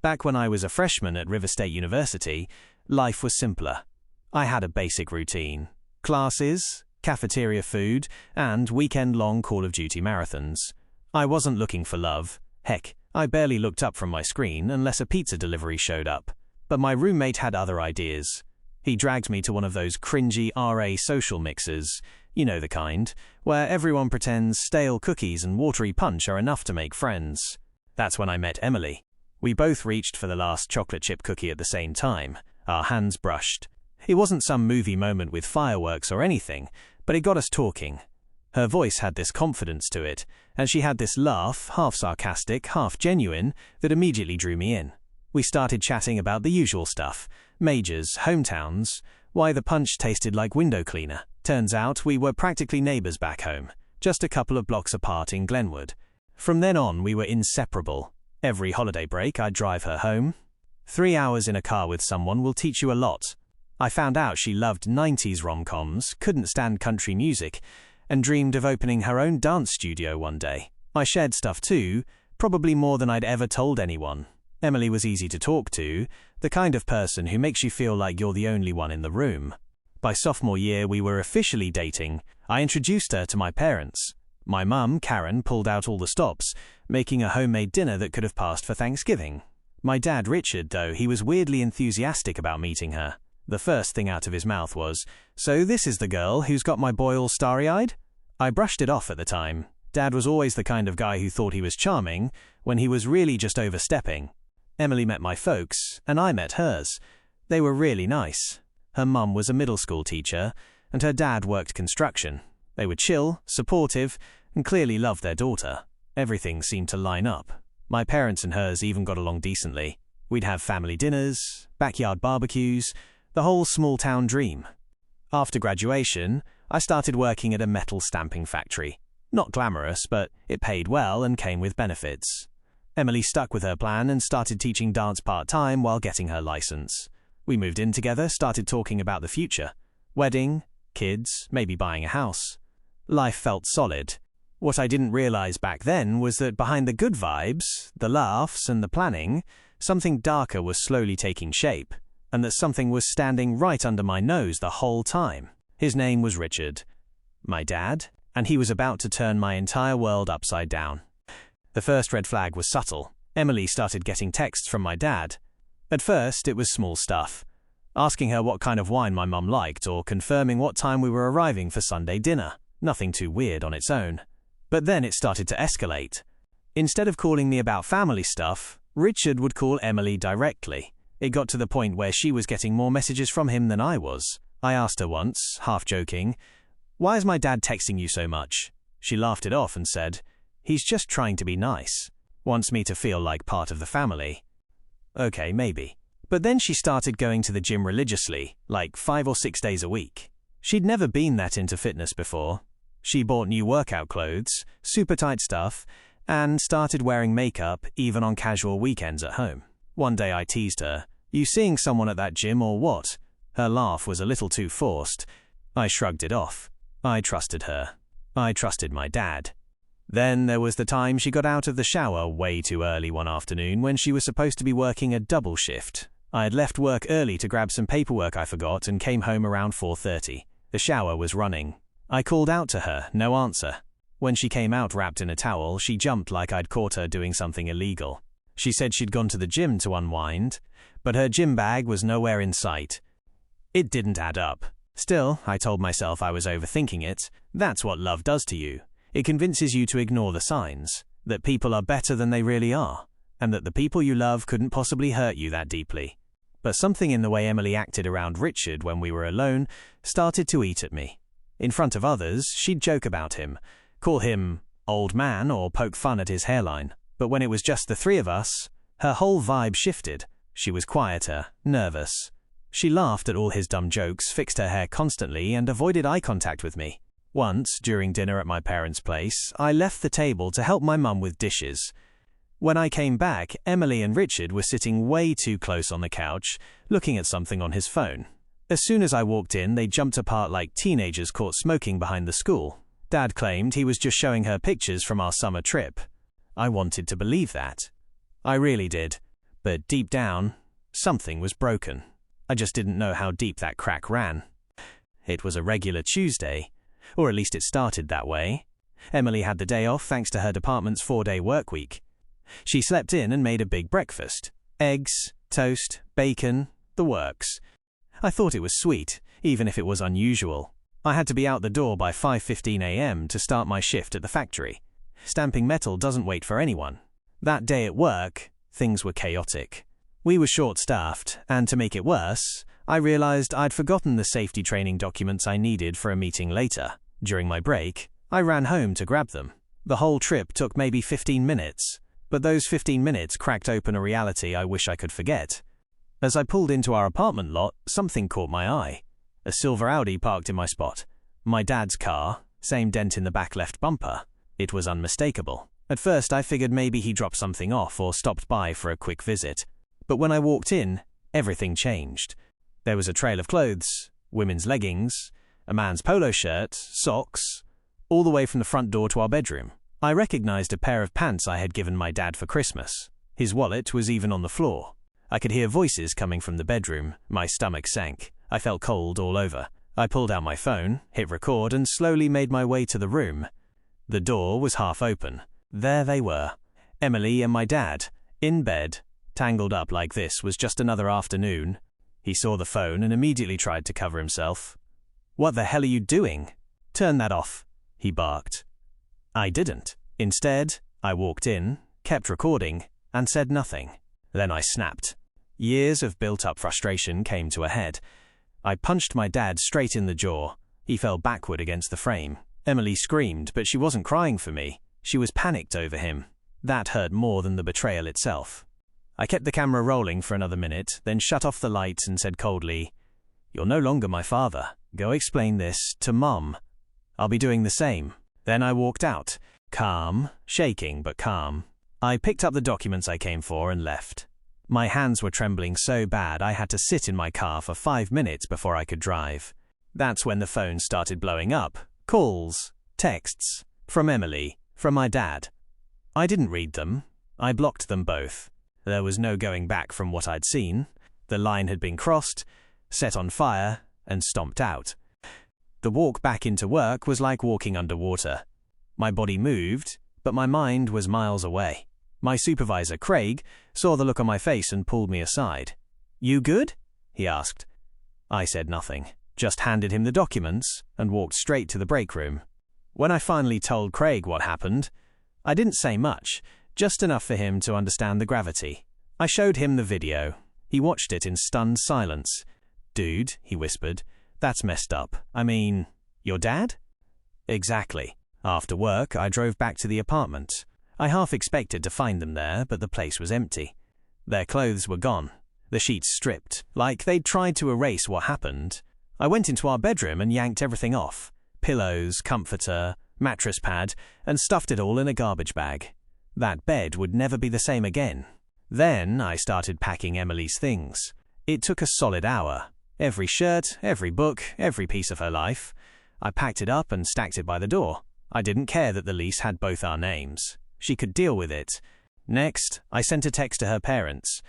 Back when I was a freshman at River State University, life was simpler. I had a basic routine: classes, cafeteria food, and weekend-long Call of Duty marathons. I wasn't looking for love. Heck, I barely looked up from my screen unless a pizza delivery showed up. But my roommate had other ideas. He dragged me to one of those cringy RA social mixers, you know the kind, where everyone pretends stale cookies and watery punch are enough to make friends. That's when I met Emily. We both reached for the last chocolate chip cookie at the same time. Our hands brushed. It wasn't some movie moment with fireworks or anything, but it got us talking. Her voice had this confidence to it, and she had this laugh, half sarcastic, half genuine, that immediately drew me in. We started chatting about the usual stuff: majors, hometowns, why the punch tasted like window cleaner. Turns out we were practically neighbors back home, just a couple of blocks apart in Glenwood. From then on, we were inseparable. Every holiday break, I'd drive her home. 3 hours in a car with someone will teach you a lot. I found out she loved 90s rom-coms, couldn't stand country music, and dreamed of opening her own dance studio one day. I shared stuff too, probably more than I'd ever told anyone. Emily was easy to talk to, the kind of person who makes you feel like you're the only one in the room. By sophomore year, we were officially dating. I introduced her to my parents. My mum, Karen, pulled out all the stops, making a homemade dinner that could have passed for Thanksgiving. My dad, Richard, though, he was weirdly enthusiastic about meeting her. The first thing out of his mouth was, "So this is the girl who's got my boy all starry-eyed?" I brushed it off at the time. Dad was always the kind of guy who thought he was charming, when he was really just overstepping. Emily met my folks, and I met hers. They were really nice. Her mum was a middle school teacher, and her dad worked construction. They were chill, supportive, and clearly loved their daughter. Everything seemed to line up. My parents and hers even got along decently. We'd have family dinners, backyard barbecues, the whole small-town dream. After graduation, I started working at a metal stamping factory. Not glamorous, but it paid well and came with benefits. Emily stuck with her plan and started teaching dance part-time while getting her license. We moved in together, started talking about the future. Wedding, kids, maybe buying a house. Life felt solid. What I didn't realize back then was that behind the good vibes, the laughs and the planning, something darker was slowly taking shape, and that something was standing right under my nose the whole time. His name was Richard, my dad, and he was about to turn my entire world upside down. The first red flag was subtle. Emily started getting texts from my dad. At first, it was small stuff, asking her what kind of wine my mum liked or confirming what time we were arriving for Sunday dinner. Nothing too weird on its own. But then it started to escalate. Instead of calling me about family stuff, Richard would call Emily directly. It got to the point where she was getting more messages from him than I was. I asked her once, half joking, "Why is my dad texting you so much?" She laughed it off and said, "He's just trying to be nice. Wants me to feel like part of the family." Okay, maybe. But then she started going to the gym religiously, like 5 or 6 days a week. She'd never been that into fitness before. She bought new workout clothes, super tight stuff, and started wearing makeup even on casual weekends at home. One day I teased her, "You seeing someone at that gym or what?" Her laugh was a little too forced. I shrugged it off. I trusted her. I trusted my dad. Then there was the time she got out of the shower way too early one afternoon when she was supposed to be working a double shift. I had left work early to grab some paperwork I forgot and came home around 4:30. The shower was running. I called out to her, no answer. When she came out wrapped in a towel, she jumped like I'd caught her doing something illegal. She said she'd gone to the gym to unwind, but her gym bag was nowhere in sight. It didn't add up. Still, I told myself I was overthinking it. That's what love does to you. It convinces you to ignore the signs, that people are better than they really are, and that the people you love couldn't possibly hurt you that deeply. But something in the way Emily acted around Richard when we were alone started to eat at me. In front of others, she'd joke about him, call him old man or poke fun at his hairline. But when it was just the three of us, her whole vibe shifted. She was quieter, nervous. She laughed at all his dumb jokes, fixed her hair constantly, and avoided eye contact with me. Once, during dinner at my parents' place, I left the table to help my mum with dishes. When I came back, Emily and Richard were sitting way too close on the couch, looking at something on his phone. As soon as I walked in, they jumped apart like teenagers caught smoking behind the school. Dad claimed he was just showing her pictures from our summer trip. I wanted to believe that. I really did. But deep down, something was broken. I just didn't know how deep that crack ran. It was a regular Tuesday, or at least it started that way. Emily had the day off thanks to her department's 4-day work week. She slept in and made a big breakfast. Eggs, toast, bacon, the works. I thought it was sweet, even if it was unusual. I had to be out the door by 5:15 a.m. to start my shift at the factory. Stamping metal doesn't wait for anyone. That day at work, things were chaotic. We were short-staffed, and to make it worse, I realized I'd forgotten the safety training documents I needed for a meeting later. During my break, I ran home to grab them. The whole trip took maybe 15 minutes, but those 15 minutes cracked open a reality I wish I could forget. As I pulled into our apartment lot, something caught my eye. A silver Audi parked in my spot. My dad's car, same dent in the back left bumper. It was unmistakable. At first I figured maybe he dropped something off or stopped by for a quick visit. But when I walked in, everything changed. There was a trail of clothes, women's leggings, a man's polo shirt, socks, all the way from the front door to our bedroom. I recognized a pair of pants I had given my dad for Christmas. His wallet was even on the floor. I could hear voices coming from the bedroom. My stomach sank. I felt cold all over. I pulled out my phone, hit record, and slowly made my way to the room. The door was half open. There they were. Emily and my dad, in bed. Tangled up like this was just another afternoon. He saw the phone and immediately tried to cover himself. "What the hell are you doing? Turn that off," he barked. I didn't. Instead, I walked in, kept recording, and said nothing. Then I snapped. Years of built-up frustration came to a head. I punched my dad straight in the jaw. He fell backward against the frame. Emily screamed, but she wasn't crying for me. She was panicked over him. That hurt more than the betrayal itself. I kept the camera rolling for another minute, then shut off the lights and said coldly, "You're no longer my father. Go explain this to Mum. I'll be doing the same." Then I walked out, calm, shaking but calm. I picked up the documents I came for and left. My hands were trembling so bad I had to sit in my car for 5 minutes before I could drive. That's when the phone started blowing up. Calls, texts, from Emily, from my dad. I didn't read them. I blocked them both. There was no going back from what I'd seen. The line had been crossed, set on fire, and stomped out. The walk back into work was like walking underwater. My body moved, but my mind was miles away. My supervisor, Craig, saw the look on my face and pulled me aside. "You good?" he asked. I said nothing, just handed him the documents and walked straight to the break room. When I finally told Craig what happened, I didn't say much, just enough for him to understand the gravity. I showed him the video. He watched it in stunned silence. "Dude," he whispered, "that's messed up. I mean, your dad?" Exactly. After work, I drove back to the apartment. I half expected to find them there, but the place was empty. Their clothes were gone, the sheets stripped, like they'd tried to erase what happened. I went into our bedroom and yanked everything off. Pillows, comforter, mattress pad, and stuffed it all in a garbage bag. That bed would never be the same again. Then I started packing Emily's things. It took a solid hour. Every shirt, every book, every piece of her life. I packed it up and stacked it by the door. I didn't care that the lease had both our names. She could deal with it. Next, I sent a text to her parents.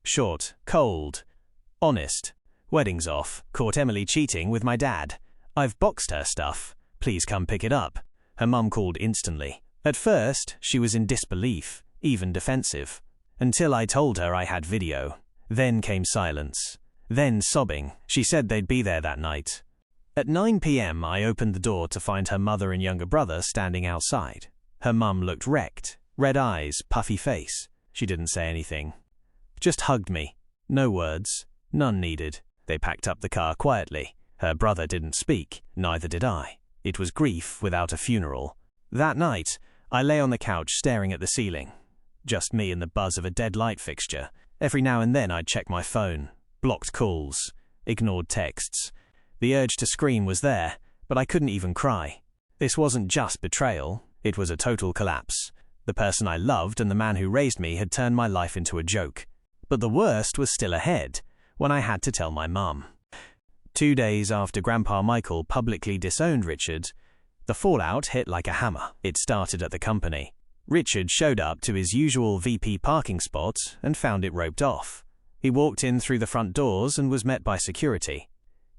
Short, cold, honest. "Wedding's off. Caught Emily cheating with my dad. I've boxed her stuff. Please come pick it up." Her mum called instantly. At first, she was in disbelief, even defensive. Until I told her I had video. Then came silence. Then sobbing. She said they'd be there that night. At 9 p.m, I opened the door to find her mother and younger brother standing outside. Her mum looked wrecked. Red eyes, puffy face. She didn't say anything. Just hugged me. No words. None needed. They packed up the car quietly. Her brother didn't speak. Neither did I. It was grief without a funeral. That night, I lay on the couch staring at the ceiling. Just me and the buzz of a dead light fixture. Every now and then I'd check my phone. Blocked calls. Ignored texts. The urge to scream was there, but I couldn't even cry. This wasn't just betrayal. It was a total collapse. The person I loved and the man who raised me had turned my life into a joke. But the worst was still ahead, when I had to tell my mum. 2 days after Grandpa Michael publicly disowned Richard, the fallout hit like a hammer. It started at the company. Richard showed up to his usual VP parking spot and found it roped off. He walked in through the front doors and was met by security.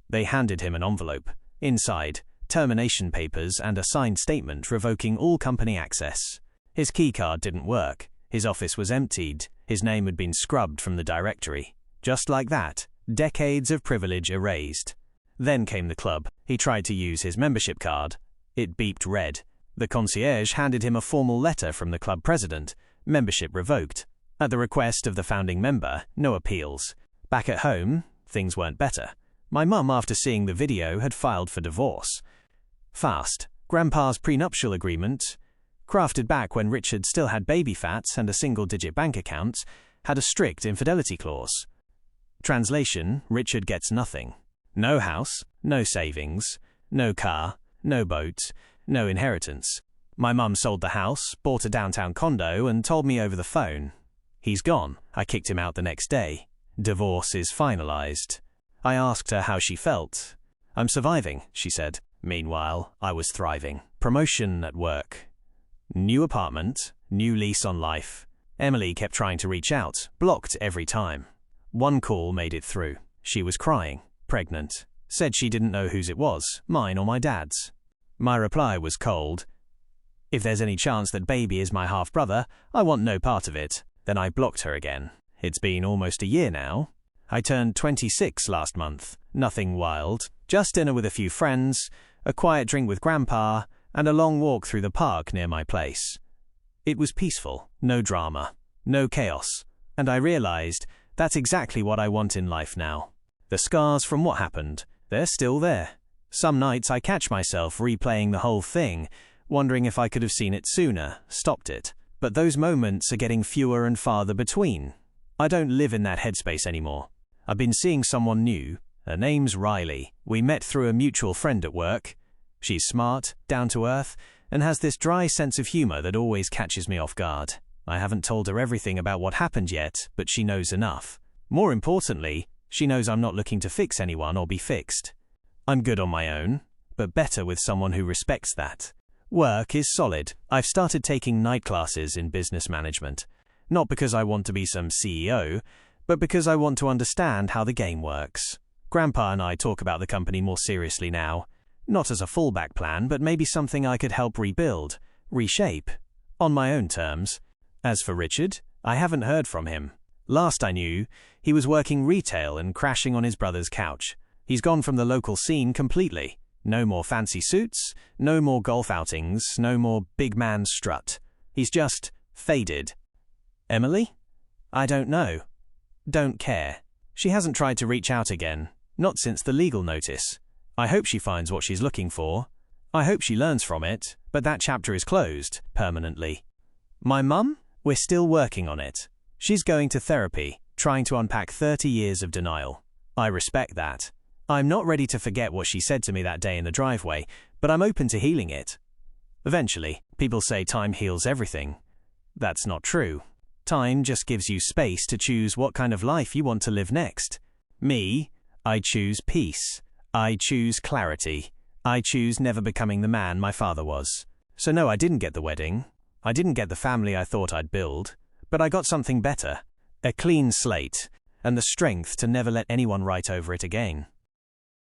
They handed him an envelope. Inside, termination papers and a signed statement revoking all company access. His keycard didn't work. His office was emptied. His name had been scrubbed from the directory. Just like that, decades of privilege erased. Then came the club. He tried to use his membership card. It beeped red. The concierge handed him a formal letter from the club president. Membership revoked. At the request of the founding member, no appeals. Back at home, things weren't better. My mum, after seeing the video, had filed for divorce. Fast. Grandpa's prenuptial agreement, crafted back when Richard still had baby fat and a single-digit bank account, had a strict infidelity clause. Translation: Richard gets nothing. No house, no savings, no car, no boat, no inheritance. My mum sold the house, bought a downtown condo, and told me over the phone. He's gone. I kicked him out the next day. Divorce is finalized. I asked her how she felt. I'm surviving, she said. Meanwhile, I was thriving. Promotion at work. New apartment, new lease on life. Emily kept trying to reach out, blocked every time. One call made it through. She was crying, pregnant. Said she didn't know whose it was, mine or my dad's. My reply was cold. If there's any chance that baby is my half-brother, I want no part of it. Then I blocked her again. It's been almost a year now. I turned 26 last month. Nothing wild. Just dinner with a few friends, a quiet drink with Grandpa, and a long walk through the park near my place. It was peaceful. No drama. No chaos. And I realized that's exactly what I want in life now. The scars from what happened, they're still there. Some nights I catch myself replaying the whole thing, wondering if I could have seen it sooner, stopped it. But those moments are getting fewer and farther between. I don't live in that headspace anymore. I've been seeing someone new. Her name's Riley. We met through a mutual friend at work. She's smart, down to earth, and has this dry sense of humor that always catches me off guard. I haven't told her everything about what happened yet, but she knows enough. More importantly, she knows I'm not looking to fix anyone or be fixed. I'm good on my own, but better with someone who respects that. Work is solid. I've started taking night classes in business management. Not because I want to be some CEO, but because I want to understand how the game works. Grandpa and I talk about the company more seriously now. Not as a fallback plan, but maybe something I could help rebuild, reshape, on my own terms. As for Richard, I haven't heard from him. Last I knew, he was working retail and crashing on his brother's couch. He's gone from the local scene completely. No more fancy suits, no more golf outings, no more big man strut. He's just faded. Emily? I don't know. Don't care. She hasn't tried to reach out again, not since the legal notice. I hope she finds what she's looking for. I hope she learns from it, but that chapter is closed, permanently. My mum? We're still working on it. She's going to therapy, trying to unpack 30 years of denial. I respect that. I'm not ready to forget what she said to me that day in the driveway, but I'm open to healing it. Eventually, people say time heals everything. That's not true. Time just gives you space to choose what kind of life you want to live next. Me, I choose peace. I choose clarity. I choose never becoming the man my father was. So no, I didn't get the wedding. I didn't get the family I thought I'd build. But I got something better. A clean slate, and the strength to never let anyone write over it again.